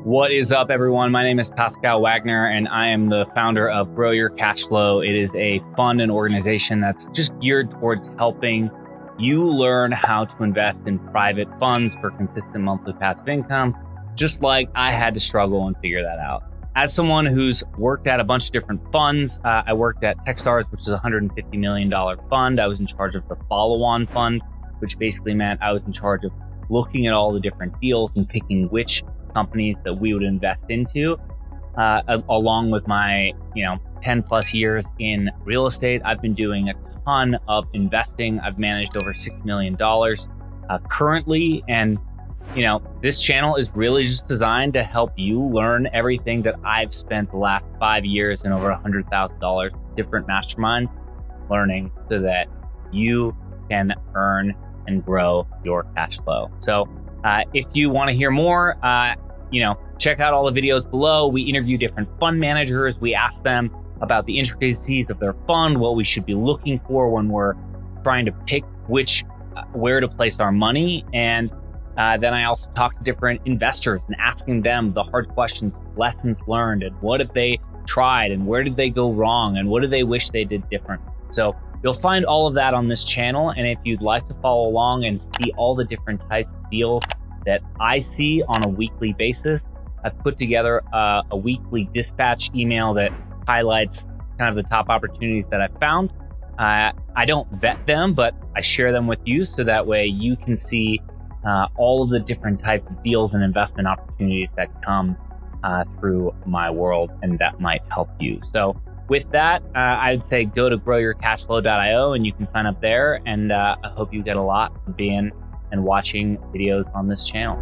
What is up, everyone? My name is Pascal Wagner, and I am the founder of Grow Your Cashflow. It is a fund and organization that's just geared towards helping you learn how to invest in private funds for consistent monthly passive income, just like I had to struggle and figure that out. As someone who's worked at a bunch of different funds, I worked at Techstars, which is a $150 million fund. I was in charge of the follow-on fund, which basically meant I was in charge of looking at all the different deals and picking which companies that we would invest into. Along with my 10 plus years in real estate, I've been doing a ton of investing. I've managed over $6 million currently, and this channel is really just designed to help you learn everything that I've spent the last 5 years and over $100,000 different masterminds learning, so that you can earn and grow your cash flow. So if you want to hear more, check out all the videos below. We interview different fund managers. We ask them about the intricacies of their fund, what we should be looking for when we're trying to pick where to place our money. And then I also talk to different investors and asking them the hard questions, lessons learned, and what have they tried, and where did they go wrong, and what do they wish they did different. So you'll find all of that on this channel. And if you'd like to follow along and see all the different types of deals that I see on a weekly basis, I've put together a weekly dispatch email that highlights kind of the top opportunities that I've found. I don't vet them, but I share them with you, so that way you can see all of the different types of deals and investment opportunities that come through my world, and that might help you. So with that, I would say go to growyourcashflow.io and you can sign up there. And I hope you get a lot from being and watching videos on this channel.